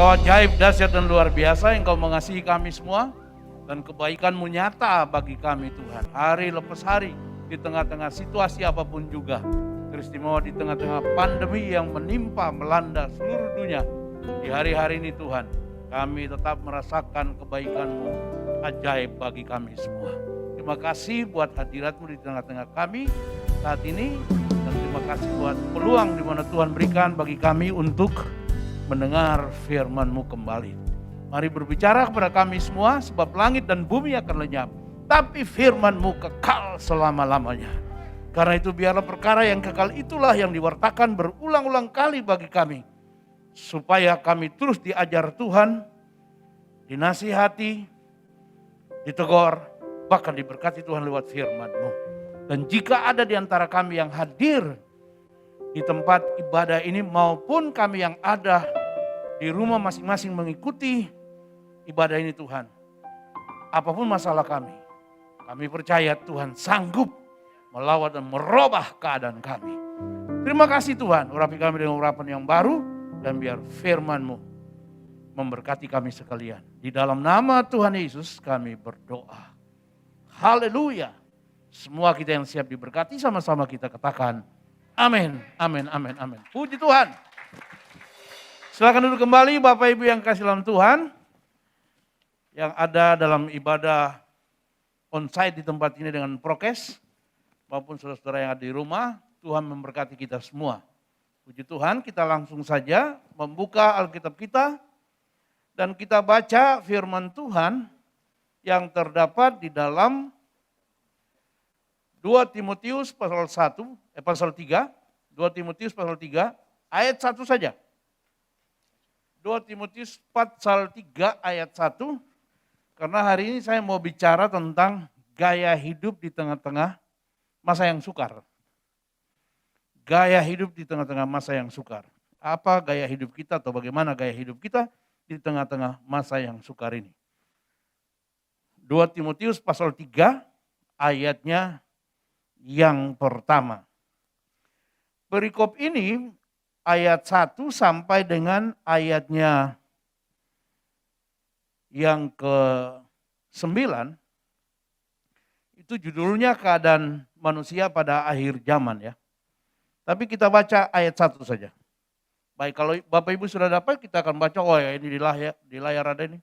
Engkau ajaib, dahsyat dan luar biasa. Engkau mengasihi kami semua dan kebaikan-Mu nyata bagi kami Tuhan. Hari lepas hari, di tengah-tengah situasi apapun juga. Teristimewa di tengah-tengah pandemi yang menimpa melanda seluruh dunia. Di hari-hari ini Tuhan, kami tetap merasakan kebaikan-Mu ajaib bagi kami semua. Terima kasih buat hadirat-Mu di tengah-tengah kami saat ini. Dan terima kasih buat peluang di mana Tuhan berikan bagi kami untuk mendengar firman-Mu kembali. Mari berbicara kepada kami semua, sebab langit dan bumi akan lenyap, tapi firman-Mu kekal selama-lamanya. Karena itu biarlah perkara yang kekal itulah yang diwartakan berulang-ulang kali bagi kami, supaya kami terus diajar Tuhan, dinasihati, ditegur, bahkan diberkati Tuhan lewat firman-Mu. Dan jika ada di antara kami yang hadir di tempat ibadah ini maupun kami yang ada di rumah masing-masing mengikuti ibadah ini Tuhan, apapun masalah kami percaya Tuhan sanggup melawat dan merubah keadaan kami. Terima kasih Tuhan, urapi kami dengan urapan yang baru dan biar firman-Mu memberkati kami sekalian. Di dalam nama Tuhan Yesus kami berdoa. Haleluya. Semua kita yang siap diberkati sama-sama kita katakan amin, amin, amin, amin. Puji Tuhan. Silakan duduk kembali Bapak Ibu yang kasih dalam Tuhan. Yang ada dalam ibadah onsite di tempat ini dengan prokes. Maupun saudara-saudara yang ada di rumah. Tuhan memberkati kita semua. Puji Tuhan, kita langsung saja membuka Alkitab kita. Dan kita baca firman Tuhan yang terdapat di dalam 2 Timotius pasal 3, 2 Timotius pasal 3, ayat 1 saja. 2 Timotius pasal 3 ayat 1, karena hari ini saya mau bicara tentang gaya hidup di tengah-tengah masa yang sukar. Gaya hidup di tengah-tengah masa yang sukar. Apa gaya hidup kita atau bagaimana gaya hidup kita di tengah-tengah masa yang sukar ini. 2 Timotius pasal 3 ayatnya yang pertama. Perikop ini ayat 1 sampai dengan ayatnya yang ke-9. Itu judulnya keadaan manusia pada akhir zaman ya. Tapi kita baca ayat 1 saja. Baik, kalau Bapak Ibu sudah dapat kita akan baca, oh ya ini di layar ada ini.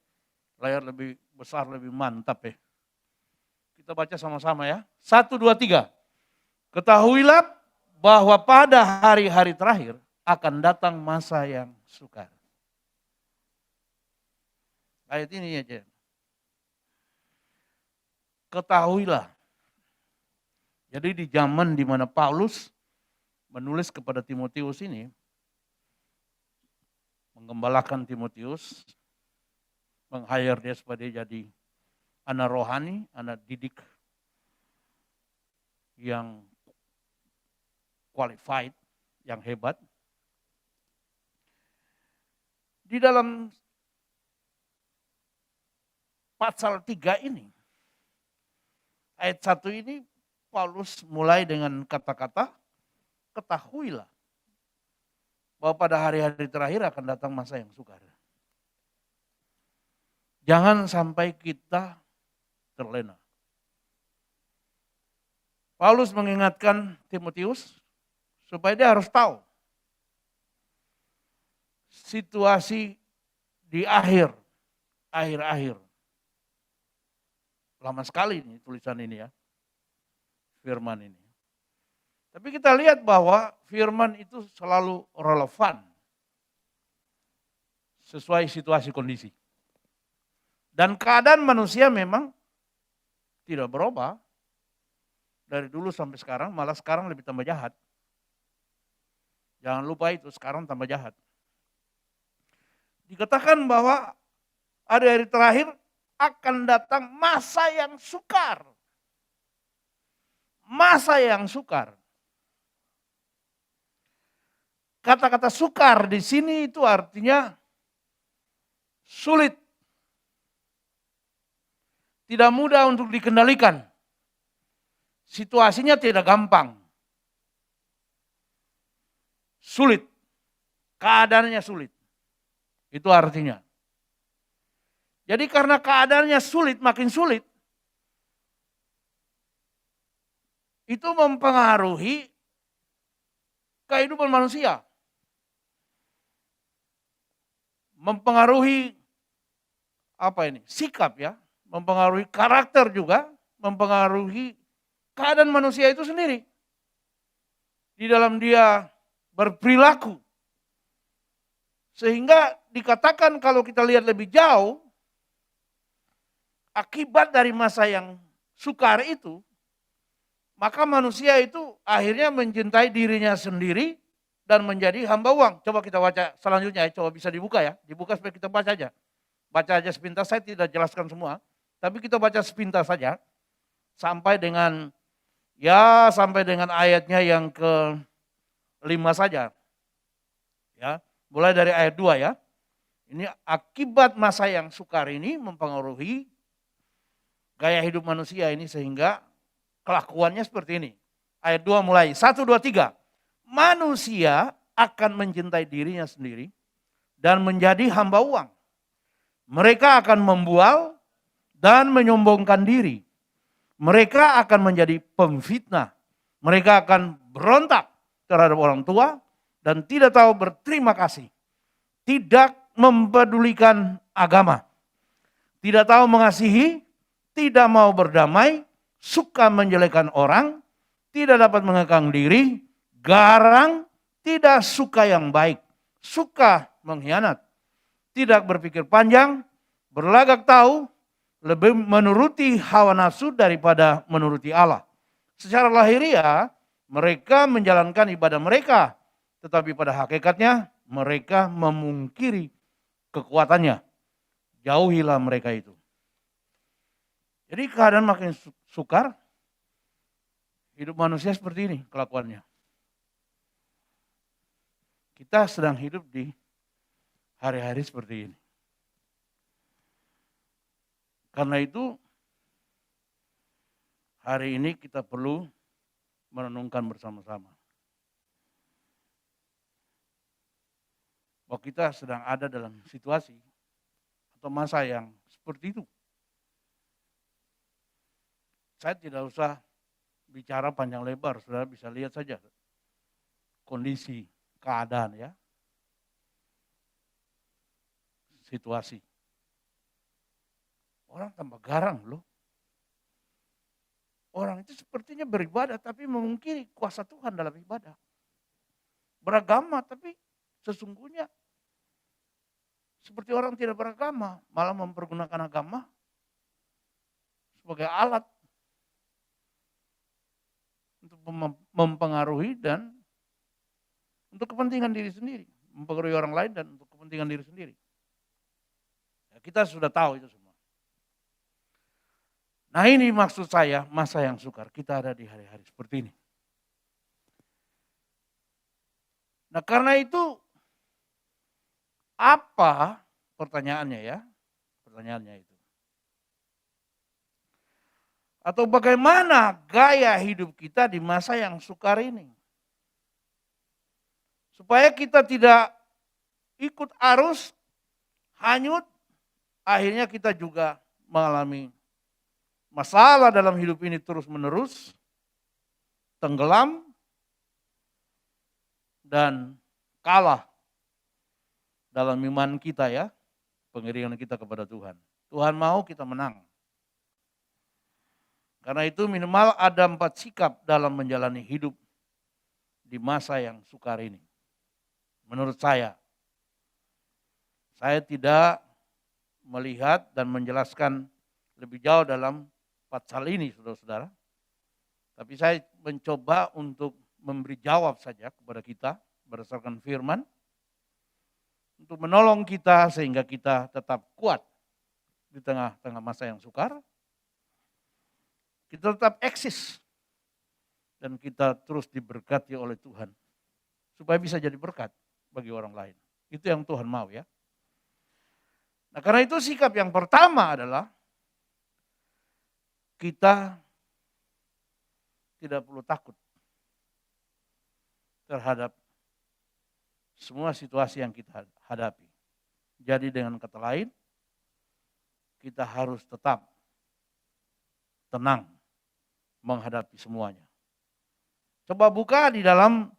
Layar lebih besar, lebih mantap ya. Kita baca sama-sama ya. 1, 2, 3. Ketahuilah bahwa pada hari-hari terakhir akan datang masa yang sukar. Ayat ini aja. Ketahuilah. Jadi di zaman di mana Paulus menulis kepada Timotius ini, menggembalakan Timotius, meng-hire dia supaya dia jadi anak rohani, anak didik yang qualified, yang hebat. Di dalam pasal 3 ini, ayat 1 ini Paulus mulai dengan kata-kata, ketahuilah bahwa pada hari-hari terakhir akan datang masa yang sukar. Jangan sampai kita terlena. Paulus mengingatkan Timotius supaya dia harus tahu situasi di akhir. Lama sekali ini tulisan ini ya, firman ini. Tapi kita lihat bahwa firman itu selalu relevan sesuai situasi kondisi. Dan keadaan manusia memang tidak berubah dari dulu sampai sekarang, malah sekarang lebih tambah jahat. Jangan lupa itu, sekarang tambah jahat. Dikatakan bahwa hari-hari terakhir akan datang masa yang sukar. Masa yang sukar. Kata-kata sukar di sini itu artinya sulit. Tidak mudah untuk dikendalikan. Situasinya tidak gampang. Sulit. Keadaannya sulit. Itu artinya. Jadi karena keadaannya sulit, makin sulit, itu mempengaruhi kehidupan manusia. Mempengaruhi sikap ya, mempengaruhi karakter juga, mempengaruhi keadaan manusia itu sendiri. Di dalam dia berperilaku. Sehingga dikatakan kalau kita lihat lebih jauh, akibat dari masa yang sukar itu, maka manusia itu akhirnya mencintai dirinya sendiri dan menjadi hamba uang. Coba kita baca selanjutnya ya, coba bisa dibuka ya. Dibuka supaya kita baca aja. Baca aja sepintas, saya tidak jelaskan semua. Tapi kita baca sepintas saja. Sampai dengan ayatnya yang ke-5 saja. Ya, mulai dari ayat 2 ya. Ini akibat masa yang sukar ini mempengaruhi gaya hidup manusia ini sehingga kelakuannya seperti ini. Ayat 2 mulai, 1, 2, 3. Manusia akan mencintai dirinya sendiri dan menjadi hamba uang. Mereka akan membual dan menyombongkan diri. Mereka akan menjadi pemfitnah. Mereka akan berontak terhadap orang tua dan tidak tahu berterima kasih. Tidak mempedulikan agama. Tidak tahu mengasihi, tidak mau berdamai, suka menjelekkan orang, tidak dapat mengekang diri, garang, tidak suka yang baik, suka mengkhianat, tidak berpikir panjang, berlagak tahu, lebih menuruti hawa nafsu daripada menuruti Allah. Secara lahiriah mereka menjalankan ibadah mereka, tetapi pada hakikatnya mereka memungkiri kekuatannya. Jauhilah mereka itu. Jadi keadaan makin sukar, hidup manusia seperti ini kelakuannya. Kita sedang hidup di hari-hari seperti ini. Karena itu hari ini kita perlu merenungkan bersama-sama. Bahwa kita sedang ada dalam situasi atau masa yang seperti itu. Saya tidak usah bicara panjang lebar, saudara bisa lihat saja kondisi, keadaan ya. Situasi. Orang tambah garang loh. Orang itu sepertinya beribadah tapi memungkiri kuasa Tuhan dalam ibadah. Beragama tapi sesungguhnya seperti orang tidak beragama, malah mempergunakan agama sebagai alat untuk mempengaruhi dan untuk kepentingan diri sendiri. Mempengaruhi orang lain dan untuk kepentingan diri sendiri. Ya, kita sudah tahu itu semua. Nah ini maksud saya masa yang sukar. Kita ada di hari-hari seperti ini. Nah karena itu apa pertanyaannya ya? Pertanyaannya itu. Atau bagaimana gaya hidup kita di masa yang sukar ini? Supaya kita tidak ikut arus, hanyut, akhirnya kita juga mengalami masalah dalam hidup ini terus-menerus, tenggelam, dan kalah dalam iman kita ya, pengiringan kita kepada Tuhan. Tuhan mau kita menang. Karena itu minimal ada 4 sikap dalam menjalani hidup di masa yang sukar ini. Menurut saya tidak melihat dan menjelaskan lebih jauh dalam 4 hal ini, saudara-saudara. Tapi saya mencoba untuk memberi jawab saja kepada kita berdasarkan firman. Untuk menolong kita sehingga kita tetap kuat di tengah-tengah masa yang sukar. Kita tetap eksis. Dan kita terus diberkati oleh Tuhan. Supaya bisa jadi berkat bagi orang lain. Itu yang Tuhan mau ya. Nah karena itu sikap yang pertama adalah kita tidak perlu takut terhadap semua situasi yang kita hadapi. Jadi dengan kata lain, kita harus tetap tenang menghadapi semuanya. Coba buka di dalam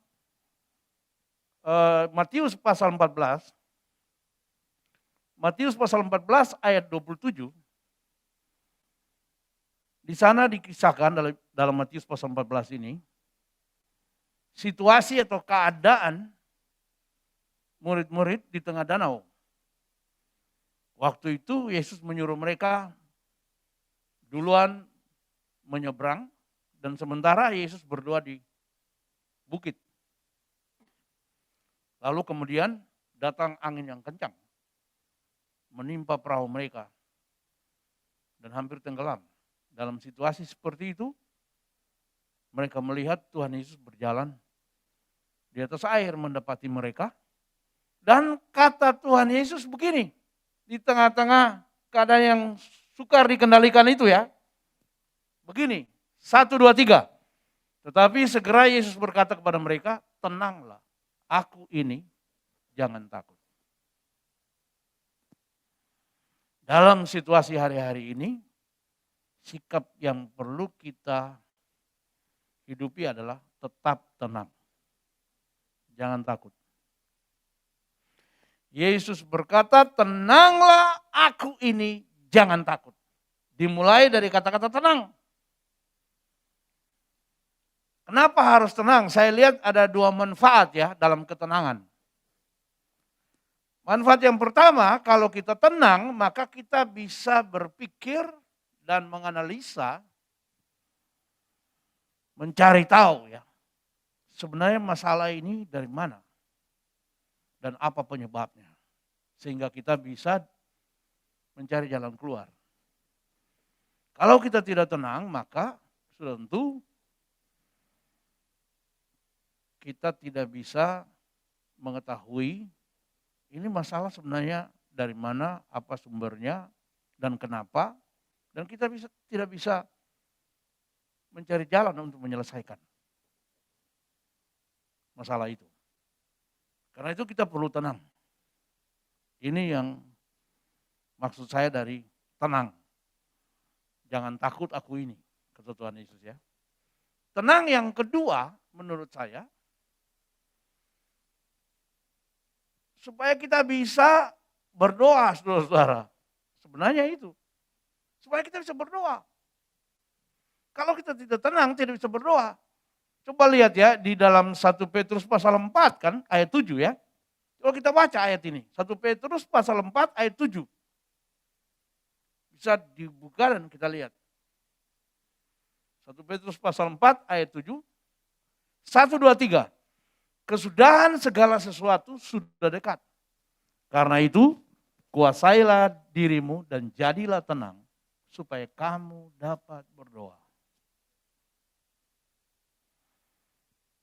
Matius pasal 14. Matius pasal 14 ayat 27. Di sana dikisahkan dalam Matius pasal 14 ini, situasi atau keadaan murid-murid di tengah danau. Waktu itu Yesus menyuruh mereka duluan menyeberang, dan sementara Yesus berdoa di bukit. Lalu kemudian datang angin yang kencang, menimpa perahu mereka, dan hampir tenggelam. Dalam situasi seperti itu, mereka melihat Tuhan Yesus berjalan di atas air mendapati mereka. Dan kata Tuhan Yesus begini, di tengah-tengah keadaan yang sukar dikendalikan itu ya. Begini, 1, 2, 3. Tetapi segera Yesus berkata kepada mereka, tenanglah, aku ini, jangan takut. Dalam situasi hari-hari ini, sikap yang perlu kita hidupi adalah tetap tenang. Jangan takut. Yesus berkata, tenanglah aku ini, jangan takut. Dimulai dari kata-kata tenang. Kenapa harus tenang? Saya lihat ada 2 manfaat ya dalam ketenangan. Manfaat yang pertama, kalau kita tenang, maka kita bisa berpikir dan menganalisa, mencari tahu ya, sebenarnya masalah ini dari mana dan apa penyebabnya. Sehingga kita bisa mencari jalan keluar. Kalau kita tidak tenang, maka sudah tentu kita tidak bisa mengetahui ini masalah sebenarnya dari mana, apa sumbernya, dan kenapa. Dan kita tidak bisa mencari jalan untuk menyelesaikan masalah itu. Karena itu kita perlu tenang. Ini yang maksud saya dari tenang. Jangan takut aku ini, kata Tuhan Yesus ya. Tenang yang kedua menurut saya, supaya kita bisa berdoa, saudara-saudara. Sebenarnya itu. Supaya kita bisa berdoa. Kalau kita tidak tenang, tidak bisa berdoa. Coba lihat ya, di dalam 1 Petrus pasal 4 kan, ayat 7 ya. Kalau kita baca ayat ini, 1 Petrus pasal 4 ayat 7. Bisa dibuka dan kita lihat. 1 Petrus pasal 4 ayat 7. 1, 2, 3. Kesudahan segala sesuatu sudah dekat. Karena itu, kuasailah dirimu dan jadilah tenang, supaya kamu dapat berdoa.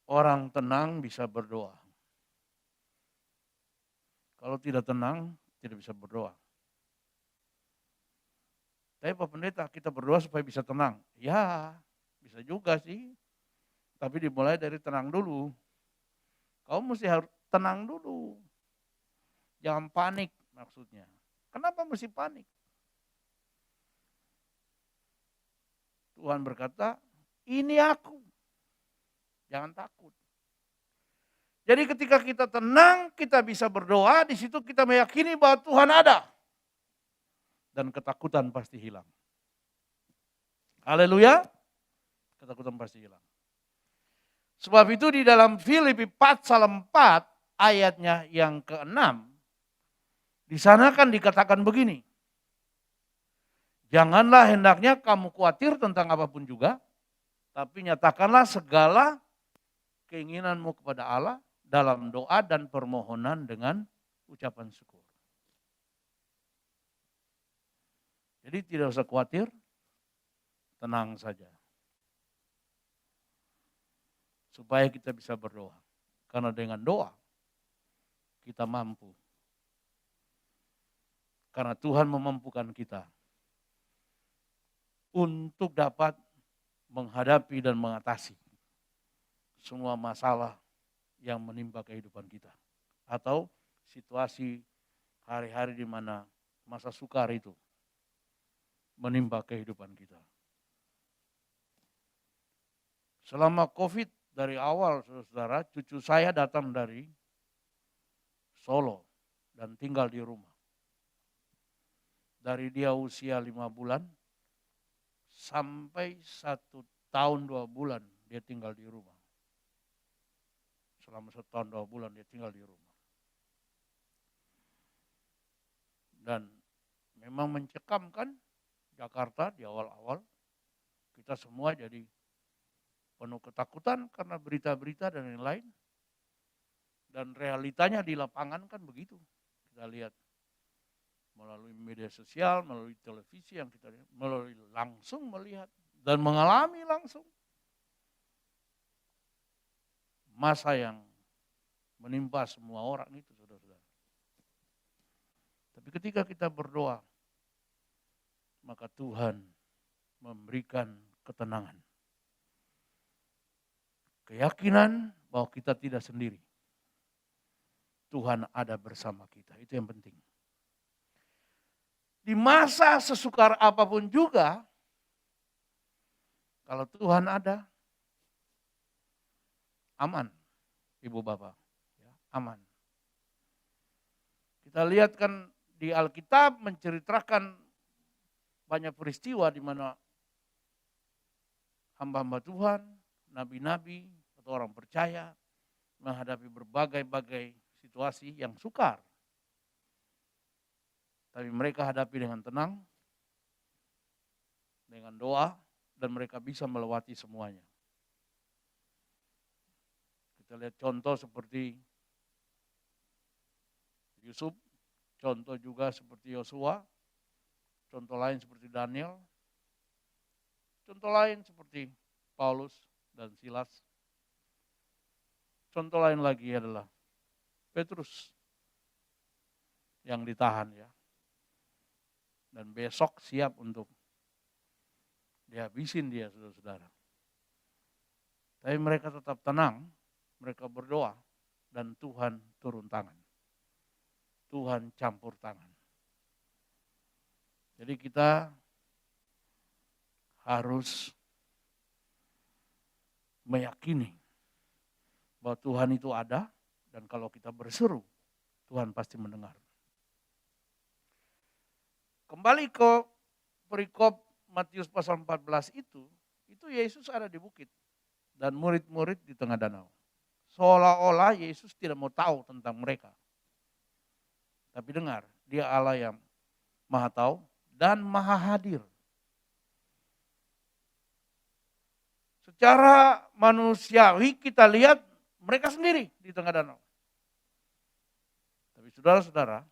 Orang tenang bisa berdoa. Kalau tidak tenang, tidak bisa berdoa. Tapi Pak Pendeta, kita berdoa supaya bisa tenang. Ya, bisa juga sih. Tapi dimulai dari tenang dulu. Kamu mesti harus tenang dulu. Jangan panik maksudnya. Kenapa mesti panik? Tuhan berkata, ini aku. Jangan takut. Jadi ketika kita tenang, kita bisa berdoa, di situ kita meyakini bahwa Tuhan ada. Dan ketakutan pasti hilang. Haleluya. Ketakutan pasti hilang. Sebab itu di dalam Filipi pasal 4 ayatnya yang ke-6, di sana kan dikatakan begini. Janganlah hendaknya kamu khawatir tentang apapun juga, tapi nyatakanlah segala keinginanmu kepada Allah dalam doa dan permohonan dengan ucapan syukur. Jadi tidak usah khawatir, tenang saja. Supaya kita bisa berdoa. Karena dengan doa, kita mampu. Karena Tuhan memampukan kita untuk dapat menghadapi dan mengatasi semua masalah yang menimpa kehidupan kita. Atau situasi hari-hari di mana masa sukar itu menimpa kehidupan kita. Selama COVID dari awal, saudara, cucu saya datang dari Solo dan tinggal di rumah. Dari dia usia 5 bulan sampai 1 tahun 2 bulan dia tinggal di rumah. Selama 1 tahun 2 bulan dia tinggal di rumah. Dan memang mencekam kan Jakarta di awal-awal. Kita semua jadi penuh ketakutan karena berita-berita dan lain-lain. Dan realitanya di lapangan kan begitu. Kita lihat melalui media sosial, melalui televisi yang kita lihat, melalui langsung melihat dan mengalami langsung masa yang menimpa semua orang itu, saudara-saudara. Tapi ketika kita berdoa, maka Tuhan memberikan ketenangan. Keyakinan bahwa kita tidak sendiri. Tuhan ada bersama kita, itu yang penting. Di masa sesukar apapun juga, kalau Tuhan ada, aman, Ibu Bapak, ya, aman. Kita lihat kan di Alkitab menceritakan banyak peristiwa di mana hamba-hamba Tuhan, nabi-nabi atau orang percaya menghadapi berbagai-bagai situasi yang sukar. Tapi mereka hadapi dengan tenang, dengan doa, dan mereka bisa melewati semuanya. Kita lihat contoh seperti Yusuf, contoh juga seperti Yosua, contoh lain seperti Daniel, contoh lain seperti Paulus dan Silas. Contoh lain lagi adalah Petrus yang ditahan ya. Dan besok siap untuk dihabisin dia, saudara-saudara. Tapi mereka tetap tenang, mereka berdoa, dan Tuhan turun tangan. Tuhan campur tangan. Jadi kita harus meyakini bahwa Tuhan itu ada, dan kalau kita berseru, Tuhan pasti mendengar. Kembali ke perikop Matius pasal 14 itu Yesus ada di bukit dan murid-murid di tengah danau. Seolah-olah Yesus tidak mau tahu tentang mereka. Tapi dengar, dia Allah yang maha tahu dan maha hadir. Secara manusiawi kita lihat mereka sendiri di tengah danau. Tapi saudara-saudara,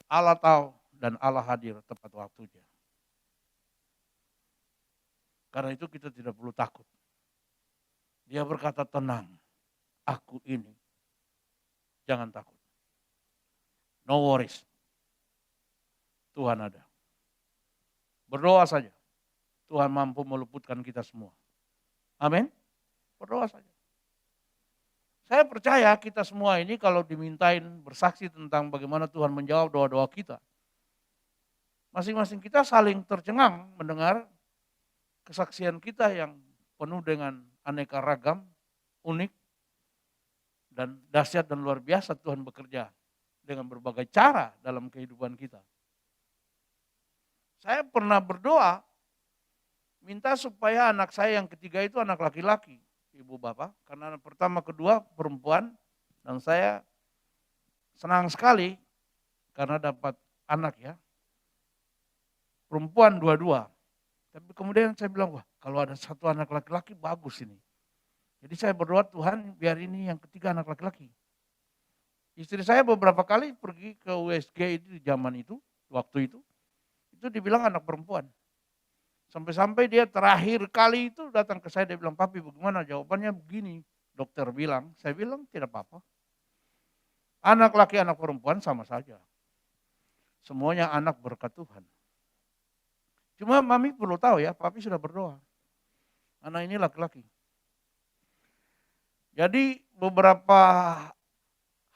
Allah tahu dan Allah hadir tepat waktunya. Karena itu kita tidak perlu takut. Dia berkata, tenang, aku ini. Jangan takut. No worries. Tuhan ada. Berdoa saja. Tuhan mampu meluputkan kita semua. Amin. Berdoa saja. Saya percaya kita semua ini kalau dimintain bersaksi tentang bagaimana Tuhan menjawab doa-doa kita. Masing-masing kita saling tercengang mendengar kesaksian kita yang penuh dengan aneka ragam, unik, dan dahsyat dan luar biasa Tuhan bekerja dengan berbagai cara dalam kehidupan kita. Saya pernah berdoa, minta supaya anak saya yang ketiga itu anak laki-laki, Ibu Bapak, karena anak pertama, kedua perempuan, dan saya senang sekali karena dapat anak ya, perempuan dua-dua. Tapi kemudian saya bilang, wah kalau ada satu anak laki-laki bagus ini. Jadi saya berdoa, Tuhan biar ini yang ketiga anak laki-laki. Istri saya beberapa kali pergi ke USG itu di zaman itu, waktu itu dibilang anak perempuan. Sampai-sampai dia terakhir kali itu datang ke saya, dia bilang, papi bagaimana jawabannya begini. Dokter bilang, saya bilang tidak apa-apa. Anak laki, anak perempuan sama saja. Semuanya anak berkat Tuhan. Cuma mami perlu tahu ya, papi sudah berdoa. Anak ini laki-laki. Jadi beberapa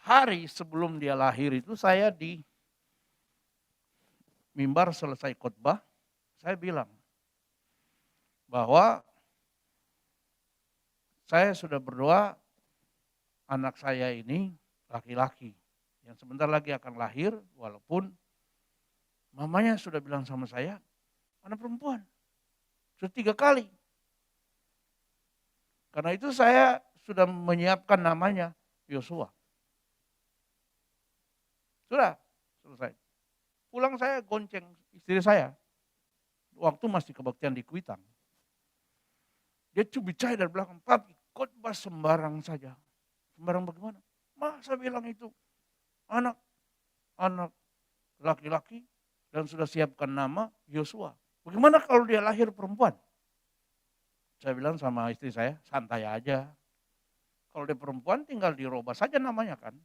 hari sebelum dia lahir itu saya di mimbar selesai khotbah, saya bilang bahwa saya sudah berdoa anak saya ini laki-laki yang sebentar lagi akan lahir, walaupun mamanya sudah bilang sama saya, anak perempuan, sudah 3 kali. Karena itu saya sudah menyiapkan namanya Yosua. Sudah selesai. Pulang saya gonceng istri saya, waktu masih kebaktian di Kuitang. Dia cubit-cubit dari belakang, papi khotbah sembarang saja. Sembarang bagaimana? Masa bilang itu anak laki-laki dan sudah siapkan nama Yosua. Bagaimana kalau dia lahir perempuan? Saya bilang sama istri saya, santai aja. Kalau dia perempuan tinggal dirubah saja namanya kan.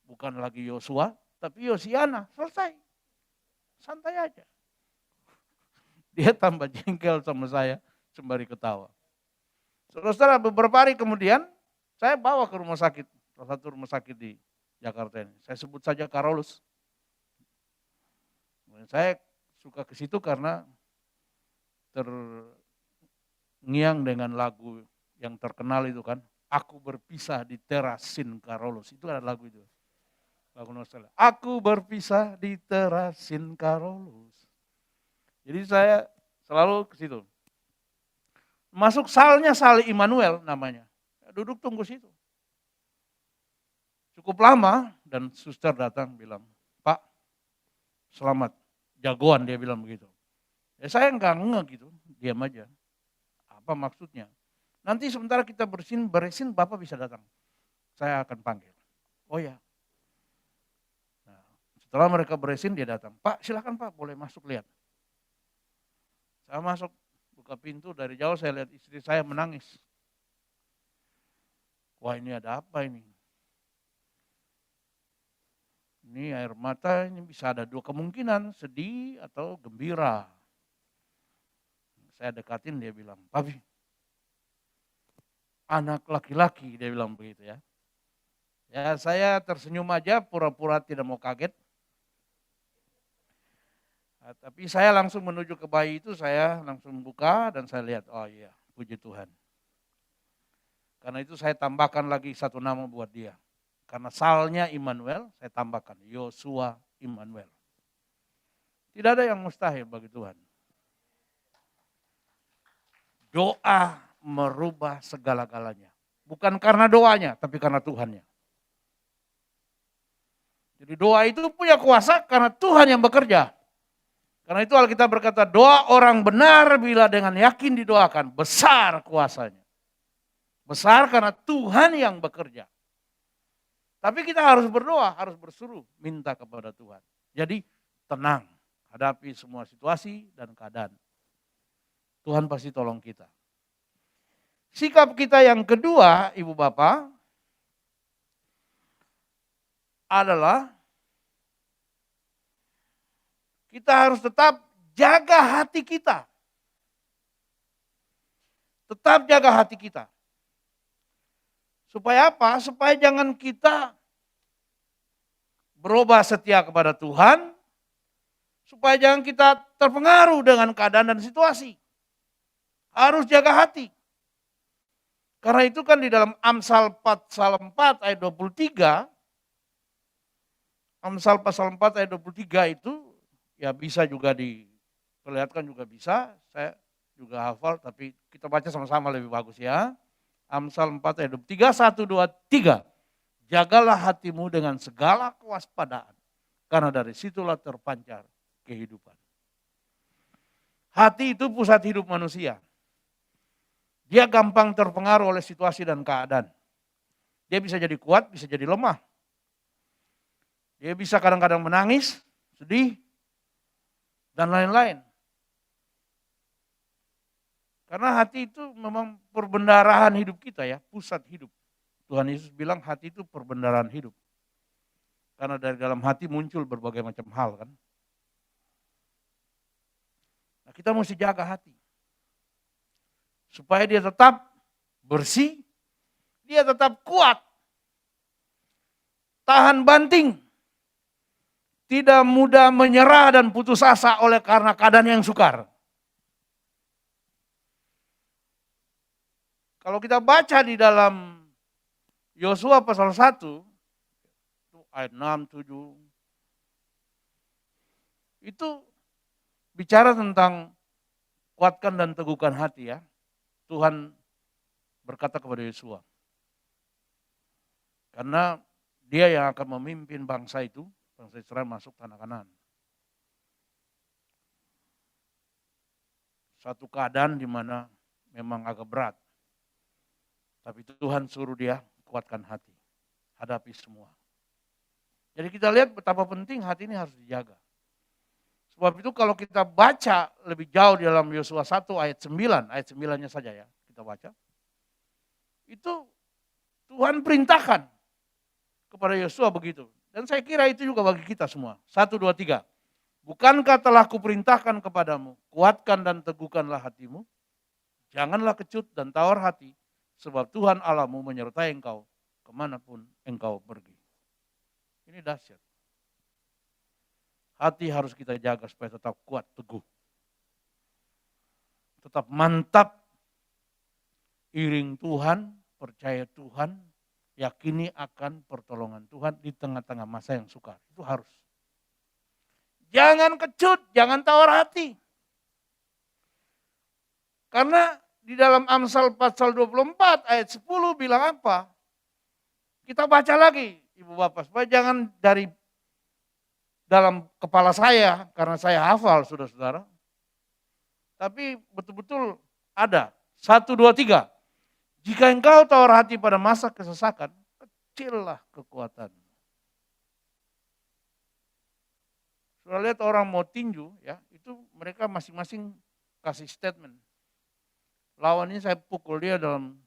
Bukan lagi Yosua, tapi Yosiana. Selesai. Santai aja. Dia tambah jengkel sama saya sembari ketawa. Saudara, beberapa hari kemudian saya bawa ke rumah sakit, salah satu rumah sakit di Jakarta ini. Saya sebut saja Karolus. Saya suka ke situ karena terngiang dengan lagu yang terkenal itu kan. Aku berpisah di terasin Karolus. Itu ada lagu itu. Lagu nostalgia. Aku berpisah di terasin Karolus. Jadi saya selalu ke situ. Masuk salnya sal Immanuel namanya. Duduk tunggu situ. Cukup lama dan suster datang bilang, Pak, selamat. Jagoan dia bilang begitu. Ya saya enggak gitu, diam aja. Apa maksudnya? Nanti sementara kita beresin Bapak bisa datang. Saya akan panggil. Oh ya. Nah, setelah mereka beresin dia datang. Pak silakan Pak, boleh masuk lihat. Saya masuk. Buka pintu, dari jauh saya lihat istri saya menangis. Wah ini ada apa ini? Ini air mata ini bisa ada 2 kemungkinan, sedih atau gembira. Saya dekatin dia bilang, Papi, anak laki-laki dia bilang begitu ya. Ya saya tersenyum aja, pura-pura tidak mau kaget. Nah, tapi saya langsung menuju ke bayi itu, saya langsung buka dan saya lihat, oh iya, puji Tuhan. Karena itu saya tambahkan lagi 1 nama buat dia. Karena salnya Immanuel, saya tambahkan Yosua Immanuel. Tidak ada yang mustahil bagi Tuhan. Doa merubah segala-galanya. Bukan karena doanya, tapi karena Tuhannya. Jadi doa itu punya kuasa karena Tuhan yang bekerja. Karena itu Alkitab berkata, doa orang benar bila dengan yakin didoakan, besar kuasanya. Besar karena Tuhan yang bekerja. Tapi kita harus berdoa, harus berseru, minta kepada Tuhan. Jadi tenang, hadapi semua situasi dan keadaan. Tuhan pasti tolong kita. Sikap kita yang kedua, Ibu Bapak, adalah kita harus tetap jaga hati kita. Tetap jaga hati kita. Supaya apa? Supaya jangan kita berubah setia kepada Tuhan. Supaya jangan kita terpengaruh dengan keadaan dan situasi. Harus jaga hati. Karena itu kan di dalam Amsal pasal 4 ayat 23. Amsal pasal 4 ayat 23 itu ya bisa juga diperlihatkan juga bisa. Saya juga hafal tapi kita baca sama-sama lebih bagus ya. Amsal 4 ayat 23, 1, 2, 3. Jagalah hatimu dengan segala kewaspadaan. Karena dari situlah terpancar kehidupan. Hati itu pusat hidup manusia. Dia gampang terpengaruh oleh situasi dan keadaan. Dia bisa jadi kuat, bisa jadi lemah. Dia bisa kadang-kadang menangis, sedih, dan lain-lain. Karena hati itu memang perbendaharaan hidup kita ya, pusat hidup. Tuhan Yesus bilang hati itu perbendaharaan hidup. Karena dari dalam hati muncul berbagai macam hal kan. Nah, kita mesti jaga hati. Supaya dia tetap bersih, dia tetap kuat. tahan banting. Tidak mudah menyerah dan putus asa oleh karena keadaan yang sukar. Kalau kita baca di dalam Yosua pasal 1, ayat 6, 7, itu bicara tentang kuatkan dan teguhkan hati ya. Tuhan berkata kepada Yosua. Karena dia yang akan memimpin bangsa itu, bangsa Israel masuk tanah Kanaan. Suatu keadaan di mana memang agak berat. Tapi Tuhan suruh dia kuatkan hati, hadapi semua. Jadi kita lihat betapa penting hati ini harus dijaga. Sebab itu kalau kita baca lebih jauh di dalam Yosua 1 ayat 9, ayat 9-nya saja ya, kita baca. Itu Tuhan perintahkan kepada Yosua begitu. Dan saya kira itu juga bagi kita semua. 1, 2, 3. Bukankah telah kuperintahkan kepadamu, kuatkan dan teguhkanlah hatimu, janganlah kecut dan tawar hati, sebab Tuhan Allahmu menyertai engkau kemanapun engkau pergi. Ini dahsyat. Hati harus kita jaga supaya tetap kuat, teguh. Tetap mantap, iring Tuhan, percaya Tuhan, yakini akan pertolongan Tuhan di tengah-tengah masa yang sukar. Itu harus. Jangan kecut, jangan tawar hati. Karena di dalam Amsal pasal 24 ayat 10 bilang apa? Kita baca lagi, Ibu Bapak, supaya jangan dari dalam kepala saya, karena saya hafal saudara-saudara. Tapi betul-betul ada. 1, 2, 3. Jika engkau tawar hati pada masa kesesakan, kecillah kekuatan. Sudah lihat orang mau tinju, ya itu mereka masing-masing kasih statement. Lawan ini saya pukul dia dalam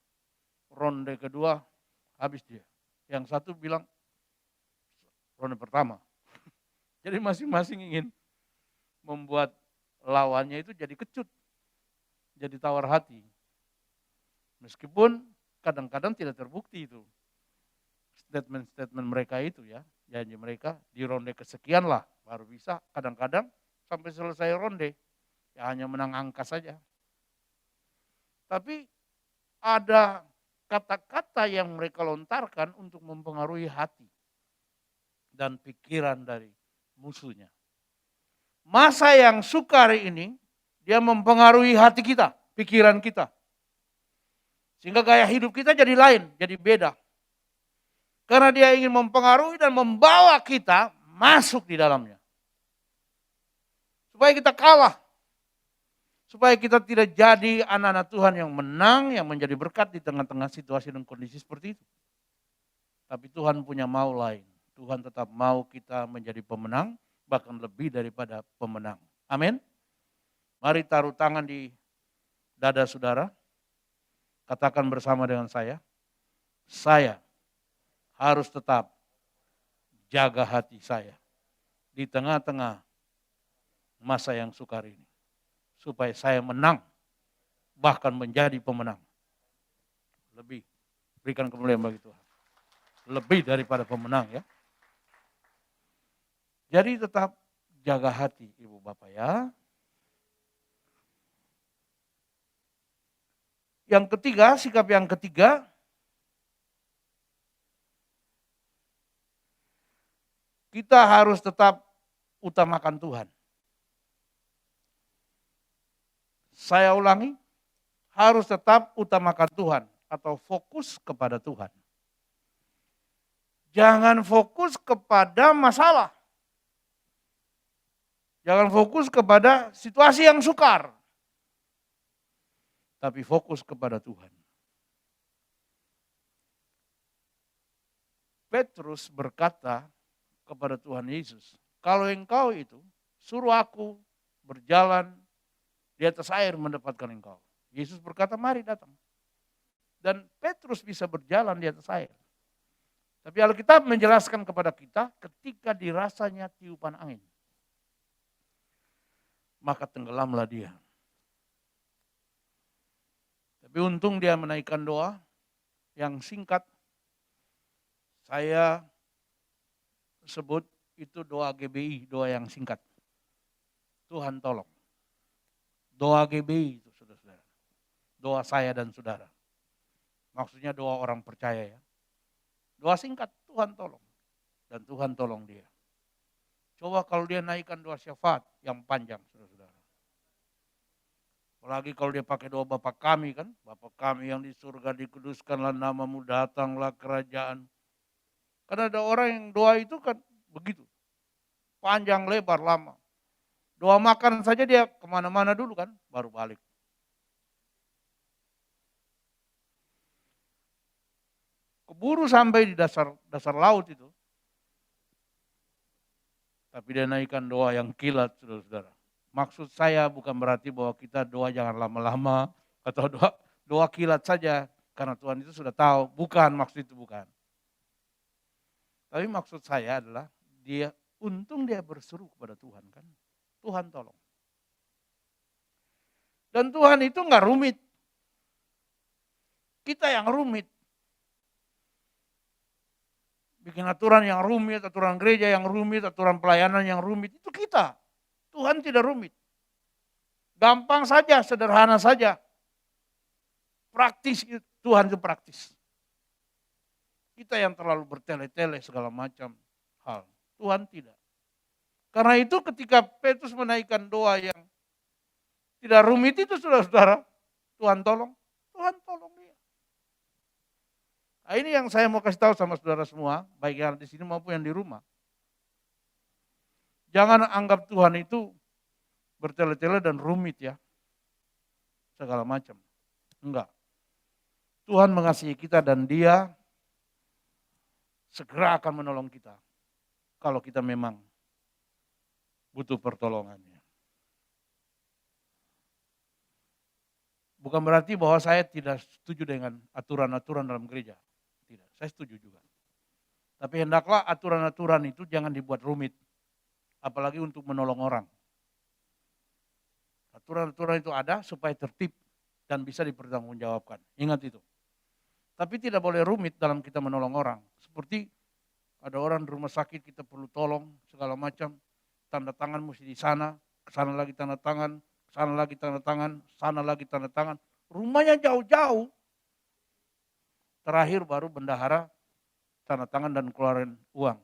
ronde kedua, habis dia. Yang satu bilang ronde pertama. Jadi masing-masing ingin membuat lawannya itu jadi kecut, jadi tawar hati. Meskipun kadang-kadang tidak terbukti itu. Statement-statement mereka itu ya, janji mereka di ronde kesekian lah baru bisa. Kadang-kadang sampai selesai ronde, ya hanya menang angka saja. Tapi ada kata-kata yang mereka lontarkan untuk mempengaruhi hati dan pikiran dari musuhnya. Masa yang sukar ini, dia mempengaruhi hati kita, pikiran kita. Sehingga gaya hidup kita jadi lain, jadi beda. Karena dia ingin mempengaruhi dan membawa kita masuk di dalamnya. Supaya kita kalah. Supaya kita tidak jadi anak-anak Tuhan yang menang, yang menjadi berkat di tengah-tengah situasi dan kondisi seperti itu. Tapi Tuhan punya mau lain. Tuhan tetap mau kita menjadi pemenang, bahkan lebih daripada pemenang. Amin. Mari taruh tangan di dada saudara. Katakan bersama dengan saya harus tetap jaga hati saya di tengah-tengah masa yang sukar ini. Supaya saya menang, bahkan menjadi pemenang. Lebih, berikan kemuliaan bagi Tuhan. Lebih daripada pemenang ya. Jadi tetap jaga hati Ibu Bapak ya. Yang ketiga, sikap yang ketiga, kita harus tetap utamakan Tuhan. Saya ulangi, harus tetap utamakan Tuhan atau fokus kepada Tuhan. Jangan fokus kepada masalah. Jangan fokus kepada situasi yang sukar. Tapi fokus kepada Tuhan. Petrus berkata kepada Tuhan Yesus, kalau engkau itu suruh aku berjalan di atas air mendapatkan engkau. Yesus berkata, mari datang. Dan Petrus bisa berjalan di atas air. Tapi Alkitab menjelaskan kepada kita ketika dirasanya tiupan angin. Maka tenggelamlah dia. Tapi untung dia menaikkan doa yang singkat. Saya sebut itu doa GBI, doa yang singkat. Tuhan tolong. Doa GBI itu saudara-saudara. Doa saya dan saudara. Maksudnya doa orang percaya ya. Doa singkat, Tuhan tolong. Dan Tuhan tolong dia. Coba kalau dia naikkan doa syafaat yang panjang saudara-saudara. Apalagi kalau dia pakai doa Bapa kami kan. Bapa kami yang di surga, dikuduskanlah namamu, datanglah kerajaan. Karena ada orang yang doa itu kan begitu. Panjang, lebar, lama. Doa makan saja dia kemana-mana dulu kan, baru balik. Keburu sampai di dasar laut itu. Tapi dia naikkan doa yang kilat, saudara-saudara. Maksud saya bukan berarti bahwa kita doa jangan lama-lama atau doa kilat saja. Karena Tuhan itu sudah tahu. Bukan, maksud itu bukan. Tapi maksud saya adalah untung dia berseru kepada Tuhan kan. Tuhan tolong. Dan Tuhan itu enggak rumit. Kita yang rumit. Bikin aturan yang rumit, aturan gereja yang rumit, aturan pelayanan yang rumit. Itu kita. Tuhan tidak rumit. Gampang saja, sederhana saja. Praktis, Tuhan itu praktis. Kita yang terlalu bertele-tele segala macam hal. Tuhan tidak. Karena itu ketika Petrus menaikkan doa yang tidak rumit itu saudara-saudara. Tuhan tolong dia. Nah, ini yang saya mau kasih tahu sama saudara semua, baik yang di sini maupun yang di rumah. Jangan anggap Tuhan itu bertele-tele dan rumit ya. Segala macam. Enggak. Tuhan mengasihi kita dan dia segera akan menolong kita. Kalau kita memang butuh pertolongannya. Bukan berarti bahwa saya tidak setuju dengan aturan-aturan dalam gereja. Tidak, saya setuju juga. Tapi hendaklah aturan-aturan itu jangan dibuat rumit. Apalagi untuk menolong orang. Aturan-aturan itu ada supaya tertib dan bisa dipertanggungjawabkan. Ingat itu. Tapi tidak boleh rumit dalam kita menolong orang. Seperti ada orang di rumah sakit kita perlu tolong segala macam. Tanda tangan mesti di sana, kesana lagi tanda tangan, kesana lagi tanda tangan, sana lagi tanda tangan. Rumahnya jauh-jauh. Terakhir baru bendahara tanda tangan dan keluarin uang.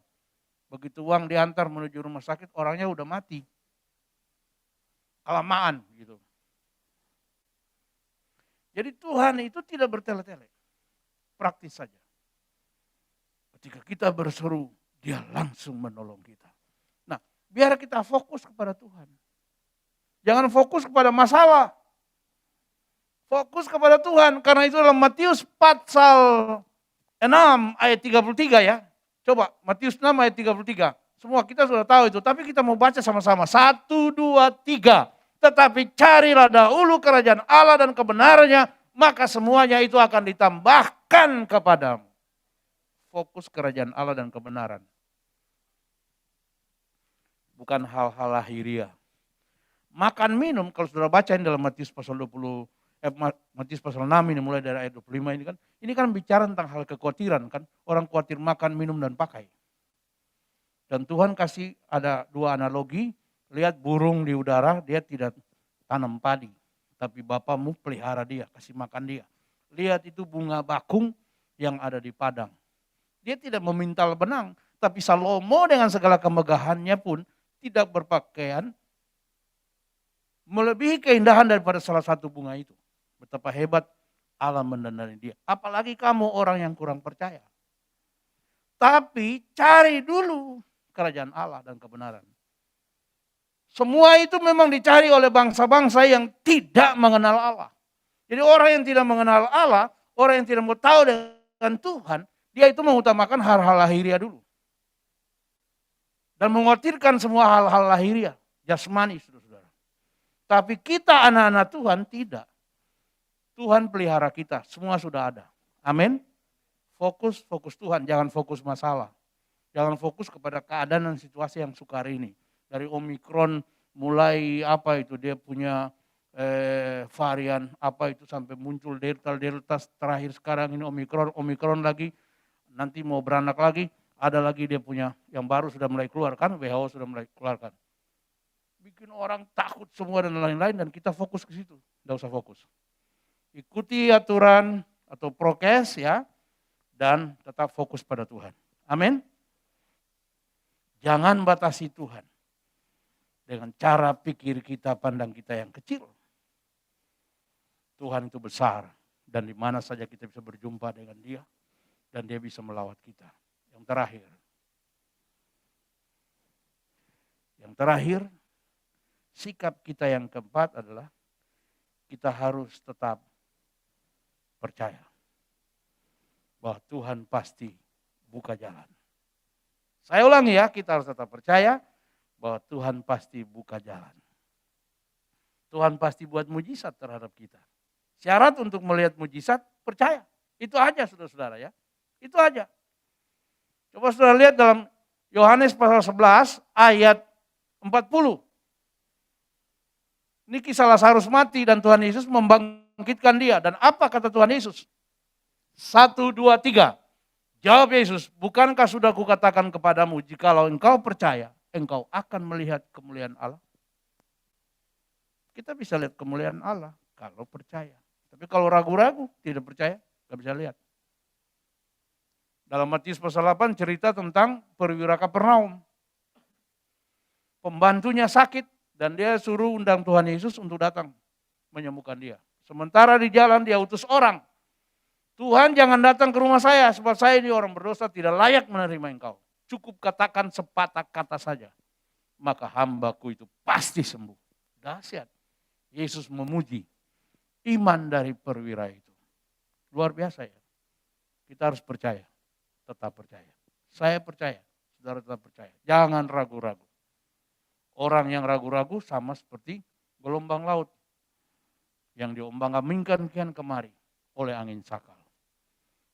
Begitu uang diantar menuju rumah sakit, orangnya udah mati. Kelamaan gitu. Jadi Tuhan itu tidak bertele-tele. Praktis saja. Ketika kita berseru, dia langsung menolong kita. Nah, biar kita fokus kepada Tuhan. Jangan fokus kepada masalah. Fokus kepada Tuhan. Karena itu dalam Matius pasal 6 ayat 33 ya. Coba Matius 6 ayat 33. Semua kita sudah tahu itu. Tapi kita mau baca sama-sama. 1, 2, 3. Tetapi carilah dahulu kerajaan Allah dan kebenarannya. Maka semuanya itu akan ditambahkan kepadamu. Fokus kerajaan Allah dan kebenaran. Bukan hal-hal lahiriah. Makan minum, kalau saudara baca dalam Matius pasal 20, Matius pasal 6 ini mulai dari ayat 25 ini kan bicara tentang hal kekhawatiran kan. Orang khawatir makan, minum, dan pakai. Dan Tuhan kasih ada dua analogi. Lihat burung di udara, dia tidak tanam padi. Tapi Bapamu pelihara dia, kasih makan dia. Lihat itu bunga bakung yang ada di padang. Dia tidak memintal benang. Tapi Salomo dengan segala kemegahannya pun tidak berpakaian melebihi keindahan daripada salah satu bunga itu. Betapa hebat Allah mendandani dia. Apalagi kamu orang yang kurang percaya. Tapi cari dulu kerajaan Allah dan kebenaran. Semua itu memang dicari oleh bangsa-bangsa yang tidak mengenal Allah. Jadi orang yang tidak mengenal Allah, orang yang tidak mau tahu dengan Tuhan, dia itu mengutamakan hal-hal lahiriah dulu. Dan mengkhawatirkan semua hal-hal lahiriah, jasmani saudara-saudara. Tapi kita anak-anak Tuhan tidak. Tuhan pelihara kita, semua sudah ada. Amin. Fokus Tuhan, jangan fokus masalah. Jangan fokus kepada keadaan dan situasi yang sukar ini. Dari Omikron mulai apa itu dia punya varian apa itu sampai muncul delta terakhir sekarang ini Omikron lagi nanti mau beranak lagi. Ada lagi dia punya yang baru sudah mulai keluar kan, WHO sudah mulai keluarkan. Bikin orang takut semua dan lain-lain dan kita fokus ke situ. Tidak usah fokus. Ikuti aturan atau prokes ya dan tetap fokus pada Tuhan. Amin. Jangan batasi Tuhan dengan cara pikir kita, pandang kita yang kecil. Tuhan itu besar dan di mana saja kita bisa berjumpa dengan Dia dan Dia bisa melawat kita. Yang terakhir, sikap kita yang keempat adalah kita harus tetap percaya bahwa Tuhan pasti buka jalan. Saya ulangi ya, kita harus tetap percaya bahwa Tuhan pasti buka jalan. Tuhan pasti buat mujizat terhadap kita. Syarat untuk melihat mujizat, percaya. Itu aja saudara-saudara ya. Itu aja. Coba saudara lihat dalam Yohanes pasal 11 ayat 40. Ini kisah Lazarus mati dan Tuhan Yesus membangkitkan dia. Dan apa kata Tuhan Yesus? 1, 2, 3. Jawab Yesus, bukankah sudah kukatakan kepadamu, jikalau engkau percaya, engkau akan melihat kemuliaan Allah. Kita bisa lihat kemuliaan Allah kalau percaya. Tapi kalau ragu-ragu, tidak percaya, nggak bisa lihat. Dalam Matius pasal 8 cerita tentang perwira Kapernaum. Pembantunya sakit dan dia suruh undang Tuhan Yesus untuk datang menyembuhkan dia. Sementara di jalan dia utus orang. Tuhan jangan datang ke rumah saya sebab saya ini orang berdosa tidak layak menerima engkau. Cukup katakan sepatah kata saja. Maka hambaku itu pasti sembuh. Dahsyat. Yesus memuji iman dari perwira itu. Luar biasa ya. Kita harus percaya. Tetap percaya. Saya percaya, saudara tetap percaya. Jangan ragu-ragu. Orang yang ragu-ragu sama seperti gelombang laut yang diombang-ambingkan kian kemari oleh angin sakal.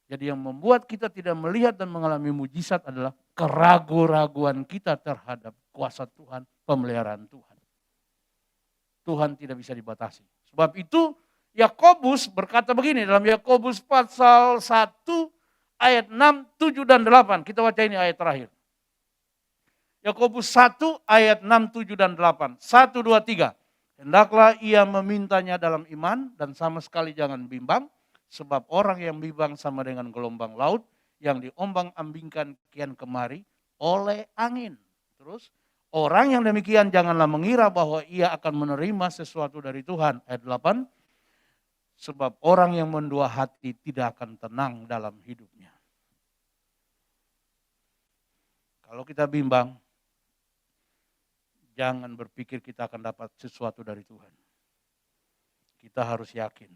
Jadi yang membuat kita tidak melihat dan mengalami mujizat adalah keraguan-raguan kita terhadap kuasa Tuhan, pemeliharaan Tuhan. Tuhan tidak bisa dibatasi. Sebab itu Yakobus berkata begini dalam Yakobus pasal 1 ayat 6, 7, dan 8. Kita baca ini ayat terakhir. Yakobus 1 ayat 6, 7, dan 8. 1, 2, 3. Hendaklah ia memintanya dalam iman dan sama sekali jangan bimbang. Sebab orang yang bimbang sama dengan gelombang laut yang diombang-ambingkan kian kemari oleh angin. Terus, orang yang demikian janganlah mengira bahwa ia akan menerima sesuatu dari Tuhan. Ayat 8. Sebab orang yang mendua hati tidak akan tenang dalam hidupnya. Kalau kita bimbang, jangan berpikir kita akan dapat sesuatu dari Tuhan. Kita harus yakin.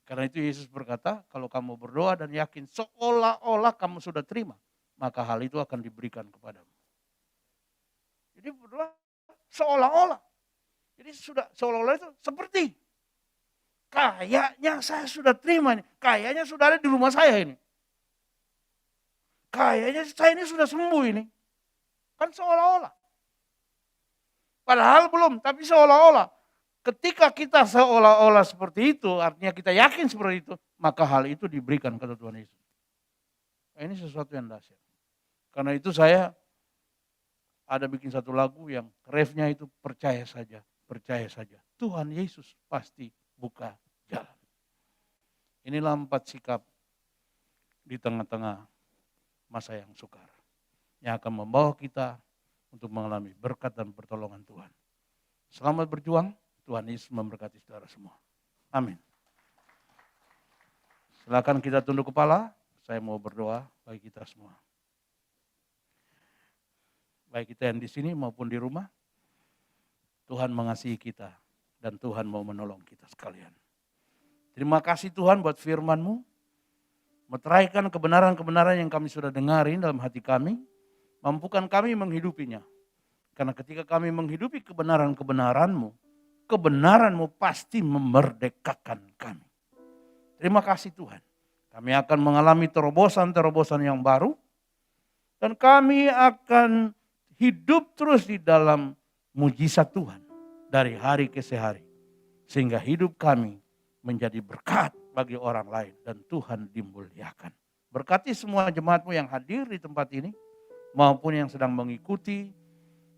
Karena itu Yesus berkata, kalau kamu berdoa dan yakin seolah-olah kamu sudah terima, maka hal itu akan diberikan kepadamu. Jadi berdoa seolah-olah. Jadi sudah seolah-olah itu seperti kayaknya saya sudah terima ini. Kayaknya sudah ada di rumah saya ini. Kayaknya saya ini sudah sembuh ini. Kan seolah-olah. Padahal belum, tapi seolah-olah. Ketika kita seolah-olah seperti itu, artinya kita yakin seperti itu, maka hal itu diberikan kepada Tuhan Yesus. Nah, ini sesuatu yang dahsyat. Karena itu saya ada bikin satu lagu yang refnya itu percaya saja, percaya saja. Tuhan Yesus pasti buka jalan. Inilah 4 sikap di tengah-tengah masa yang sukar. Yang akan membawa kita untuk mengalami berkat dan pertolongan Tuhan. Selamat berjuang, Tuhan Yesus memberkati saudara semua. Amin. Silakan kita tunduk kepala, saya mau berdoa bagi kita semua. Baik kita yang di sini maupun di rumah, Tuhan mengasihi kita dan Tuhan mau menolong kita sekalian. Terima kasih Tuhan buat firman-Mu. Meteraikan kebenaran-kebenaran yang kami sudah dengarin dalam hati kami. Mampukan kami menghidupinya. Karena ketika kami menghidupi kebenaran-kebenaran-Mu, kebenaran-Mu pasti memerdekakan kami. Terima kasih Tuhan. Kami akan mengalami terobosan-terobosan yang baru. Dan kami akan hidup terus di dalam mujizat Tuhan. Dari hari ke hari. Sehingga hidup kami menjadi berkat bagi orang lain dan Tuhan dimuliakan. Berkati semua jemaat-Mu yang hadir di tempat ini, maupun yang sedang mengikuti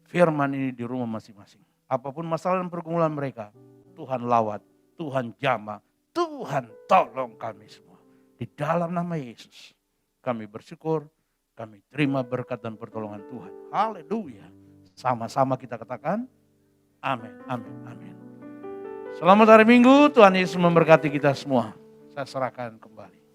firman ini di rumah masing-masing. Apapun masalah dan pergumulan mereka, Tuhan lawat, Tuhan jamah, Tuhan tolong kami semua. Di dalam nama Yesus, kami bersyukur, kami terima berkat dan pertolongan Tuhan. Haleluya. Sama-sama kita katakan, amin, amin, amin. Selamat hari Minggu, Tuhan Yesus memberkati kita semua. Saya serahkan kembali.